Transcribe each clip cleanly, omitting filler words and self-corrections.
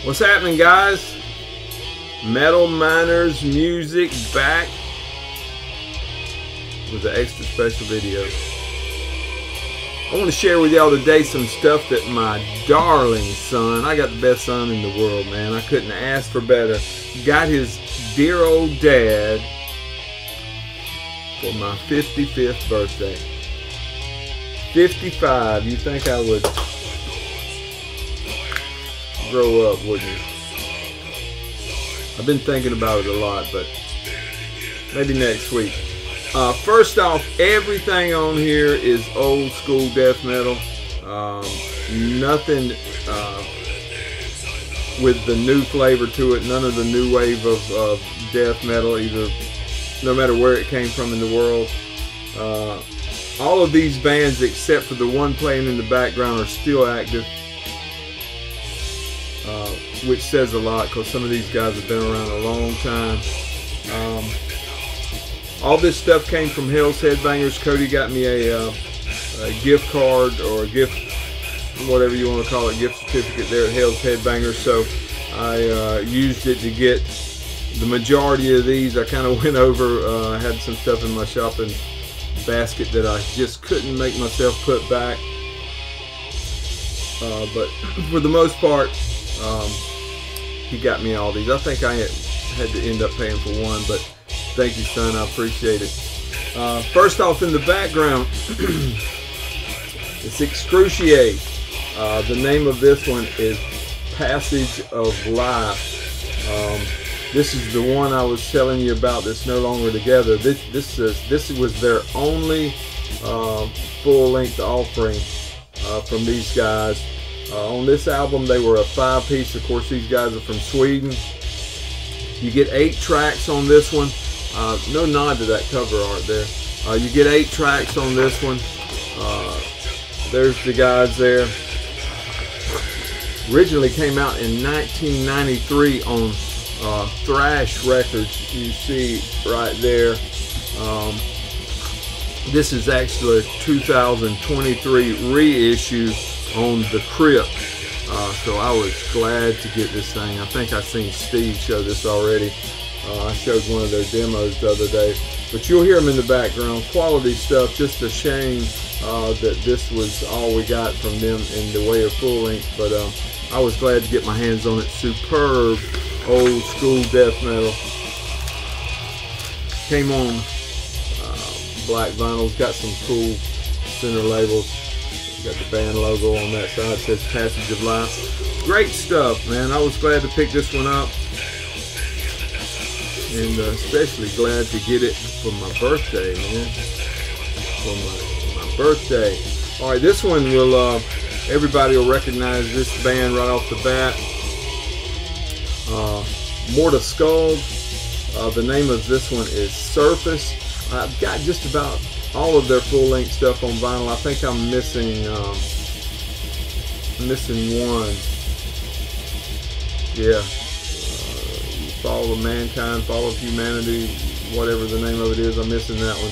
What's happening, guys? Metal Miners Music back with an extra special video. I want to share with y'all today some stuff that my darling son, I got the best son in the world, man. I couldn't ask for better. Got his dear old dad for my 55th birthday. 55, you think I would grow up, wouldn't you? I've been thinking about it a lot, but maybe next week. First off, everything on here is old school death metal. Nothing with the new flavor to it. None of the new wave of death metal, either, no matter where it came from in the world. All of these bands, except for the one playing in the background, are still active, which says a lot because some of these guys have been around a long time. All this stuff came from Hell's Headbangers. Cody got me a gift card, or a gift, whatever you want to call it, gift certificate there at Hell's Headbangers. So I used it to get the majority of these. I kind of went over, I had some stuff in my shopping basket that I just couldn't make myself put back. But for the most part, he got me all these. I think I had to end up paying for one, but thank you, son. I appreciate it. First off, in the background, it's Excruciate. The name of this one is Passage of Life. This is the one I was telling you about that's no longer together. This was their only full-length offering from these guys. On this album, they were a 5-piece. Of course, these guys are from Sweden. You get 8 tracks on this one. No nod to that cover art there. You get 8 tracks on this one. There's the guys there. Originally came out in 1993 on Thrash Records. You see right there. This is actually a 2023 reissue on the Crypt. So I was glad to get this thing. I think I seen Steve show this already. I showed one of their demos the other day, but you'll hear them in the background. Quality stuff. Just a shame that this was all we got from them in the way of full length, but I was glad to get my hands on it. Superb old school death metal. Came on black vinyls. Got some cool center labels. Got the band logo on that side. It says Passage of Life. Great stuff, man. I was glad to pick this one up, and especially glad to get it for my birthday, man. For my birthday. All right, this one will. Everybody will recognize this band right off the bat. Morta Skuld. The name of this one is Surface. I've got just about all of their full-length stuff on vinyl. I think I'm missing one. Yeah. Fall of Mankind, Fall of Humanity, whatever the name of it is. I'm missing that one.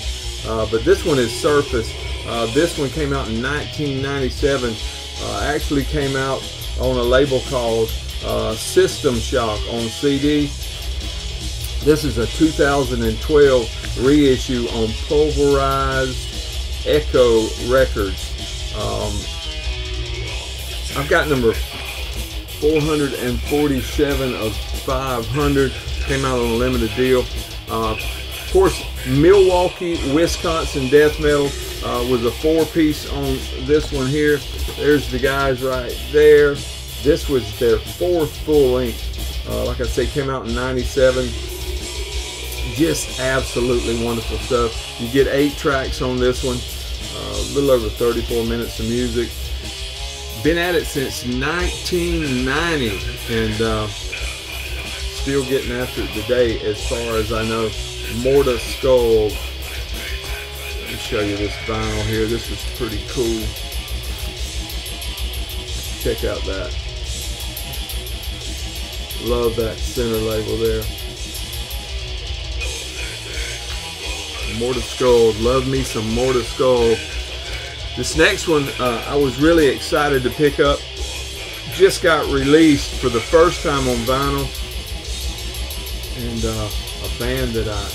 But this one is Surface. This one came out in 1997. Actually came out on a label called System Shock on CD. This is a 2012 reissue on Pulverized Echo Records. I've got number 447 of 500. Came out on a limited deal. Of course, Milwaukee, Wisconsin death metal was a 4-piece on this one here. There's the guys right there. This was their 4th full length. Like I say, came out in 97. Just absolutely wonderful stuff. You get 8 tracks on this one. A little over 34 minutes of music. Been at it since 1990, and still getting after it today, as far as I know. Morta Skuld. Let me show you this vinyl here. This is pretty cool. Check out that. Love that center label there. Morta Skuld. Love me some Morta Skuld. This next one I was really excited to pick up just got released for the first time on vinyl, and a band that I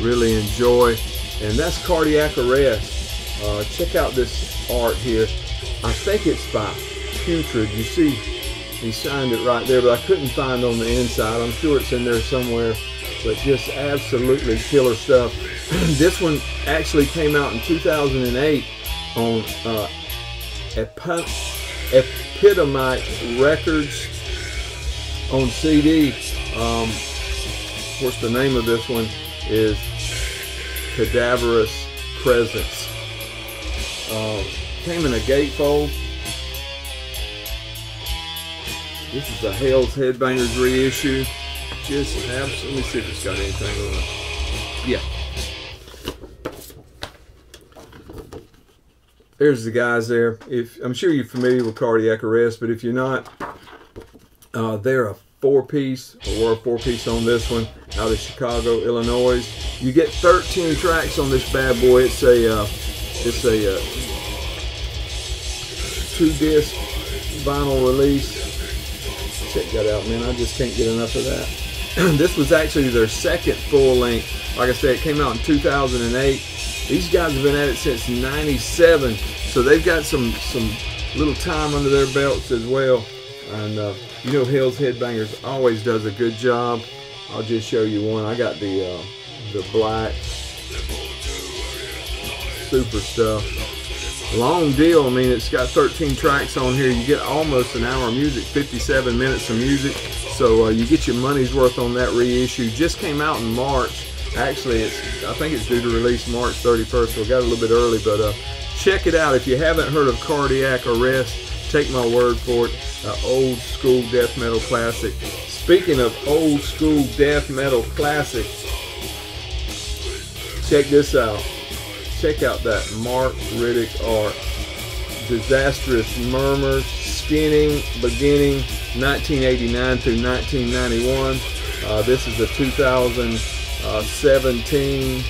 really enjoy, and that's Cardiac Arrest. Check out this art here. I think it's by Putrid. You see, he signed it right there, but I couldn't find on the inside. I'm sure it's in there somewhere, but just absolutely killer stuff. This one actually came out in 2008 on Epidemic Records on CD. Of course, the name of this one is Cadaverous Prescence. Came in a gatefold. This is a Hell's Headbangers reissue. Just let me see if it's got anything on it. Yeah. There's the guys there. I'm sure you're familiar with Cardiac Arrest, but if you're not, they're a 4-piece, or a 4-piece on this one, out of Chicago, Illinois. You get 13 tracks on this bad boy. It's a 2-disc vinyl release. Check that out, man. I just can't get enough of that. This was actually their second full length. Like I said, it came out in 2008. These guys have been at it since '97, so they've got some little time under their belts as well. And you know, Hell's Headbangers always does a good job. I'll just show you one. I got the black, super stuff. Long deal. I mean, it's got 13 tracks on here. You get almost an hour of music, 57 minutes of music. So you get your money's worth on that reissue. Just came out in March. Actually, I think it's due to release March 31st, so we got a little bit early. But check it out. If you haven't heard of Cardiac Arrest, take my word for it. Old school death metal classic. Speaking of old school death metal classic, check this out. Check out that Mark Riddick art. Disastrous Murmur, Skinning, beginning 1989 through 1991. This is a 2017.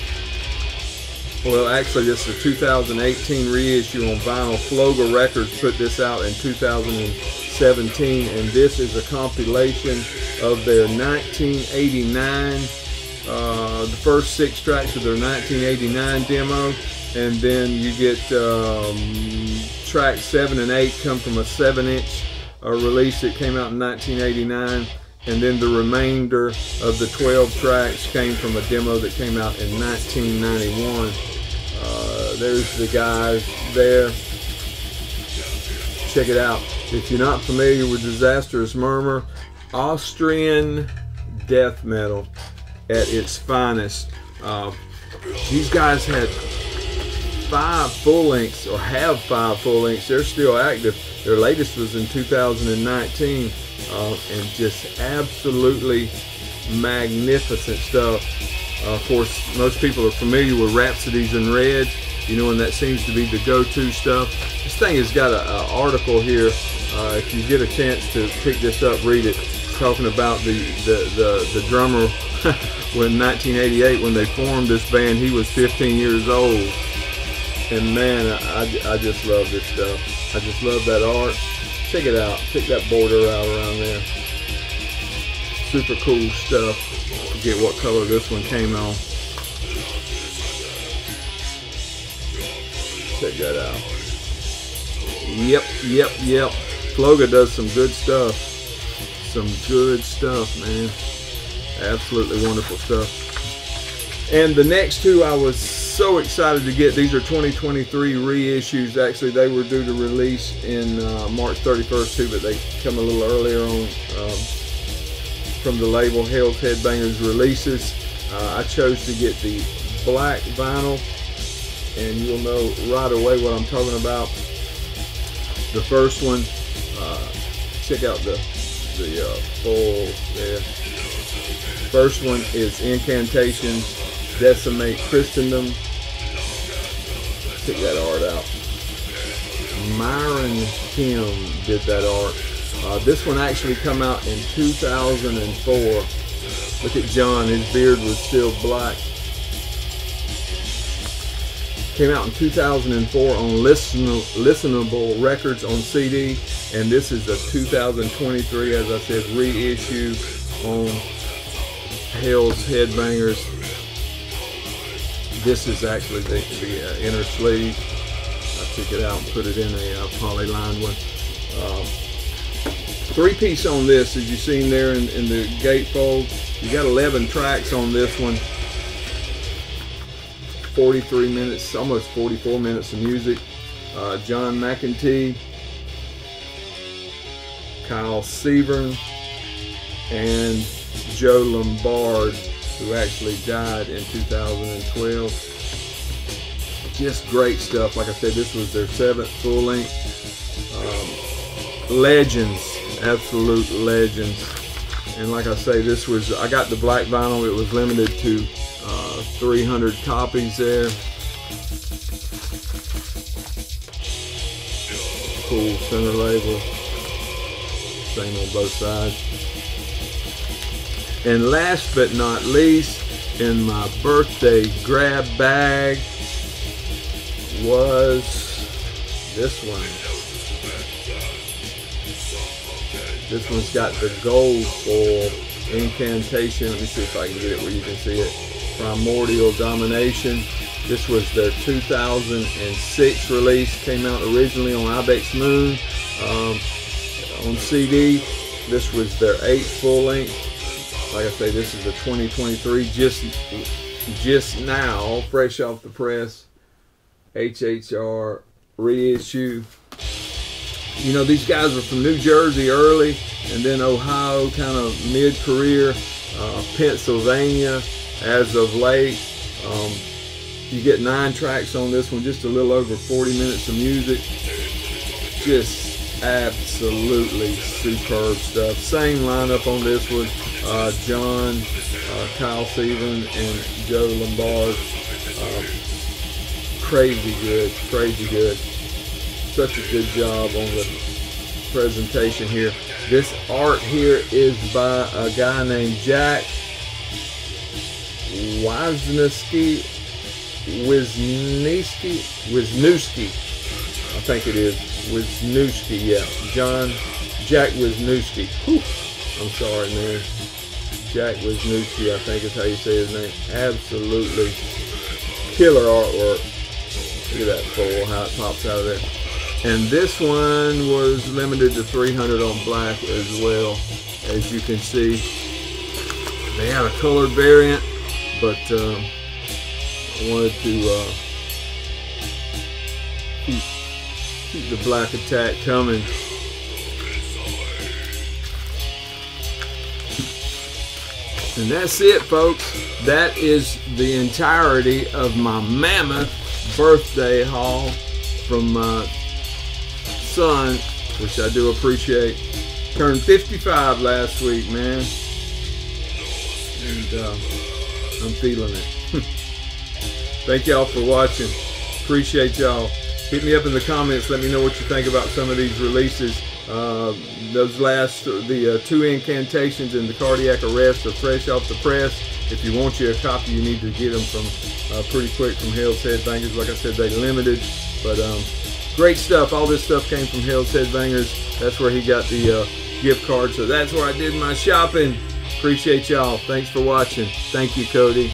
Well, actually, this is a 2018 reissue on vinyl. Floga Records put this out in 2017, and this is a compilation of their 1989. The first 6 tracks of their 1989 demo, and then you get tracks 7 and 8 come from a 7-inch release that came out in 1989, and then the remainder of the 12 tracks came from a demo that came out in 1991. There's the guys there. Check it out. If you're not familiar with Disastrous Murmur, Austrian death metal at its finest. These guys had 5 full lengths, or have 5 full lengths. They're still active. Their latest was in 2019, and just absolutely magnificent stuff. Of course, most people are familiar with Rhapsodies in Red, you know, and that seems to be the go-to stuff. This thing has got an article here. If you get a chance to pick this up, read it. Talking about the drummer. When 1988, when they formed this band, he was 15 years old, and man, I just love this stuff. I just love that art. Check it out. Check that border out around there. Super cool stuff. I forget what color this one came on. Check that out. Yep. Floga does some good stuff. Some good stuff, man. Absolutely wonderful stuff. And the next 2 I was so excited to get. These are 2023 reissues. Actually, they were due to release in March 31st too, but they come a little earlier on from the label Hell's Headbangers releases. I chose to get the black vinyl, and you'll know right away what I'm talking about. The first one, check out the full there. First one is Incantation, Decimate, Christendom. Check that art out. Myron Kim did that art. This one actually come out in 2004. Look at John, his beard was still black. Came out in 2004 on Listenable Records on CD. And this is a 2023, as I said, reissue on Hell's Headbangers. This is actually the inner sleeve. I took it out and put it in a polylined one. 3-piece on this, as you've seen there in the gatefold. You got 11 tracks on this one. 43 minutes, almost 44 minutes of music. John McEntee, Kyle Severn, and Joe Lombard, who actually died in 2012. Just great stuff. Like I said, this was their 7th full length. Legends, absolute legends. And like I say, this was, I got the black vinyl. It was limited to 300 copies there. Cool center label. Same on both sides. And last but not least, in my birthday grab bag was this one. This one's got the gold foil Incantation. Let me see if I can get it where you can see it. Primordial Domination. This was their 2006 release. Came out originally on Ibex Moon on CD. This was their 8th full length. Like I say, this is a 2023, just now, fresh off the press, HHR reissue. You know, these guys were from New Jersey early, and then Ohio kind of mid-career, Pennsylvania as of late. You get 9 tracks on this one, just a little over 40 minutes of music. Just absolutely superb stuff. Same lineup on this one. John, Kyle Severn, and Joe Lombard. Crazy good, crazy good. Such a good job on the presentation here. This art here is by a guy named Jack Wisniewski, I think it is. Wisniewski, yeah. Jack Wisniewski. Whew. I'm sorry, man. Jack Wisniewski, I think is how you say his name. Absolutely killer artwork. Look at that foil, how it pops out of there. And this one was limited to 300 on black as well. As you can see, they had a colored variant, but I wanted to keep the black attack coming. And that's it, folks. That is the entirety of my mammoth birthday haul from my son, which I do appreciate. Turned 55 last week, man. And I'm feeling it. Thank y'all for watching. Appreciate y'all. Hit me up in the comments. Let me know what you think about some of these releases. Those last, the 2 Incantations and the Cardiac Arrest are fresh off the press. If you want you a copy, you need to get them from pretty quick from Hell's Headbangers. Like I said, they limited, but great stuff. All this stuff came from Hell's Headbangers. That's where he got the gift card. So that's where I did my shopping. Appreciate y'all. Thanks for watching. Thank you, Cody.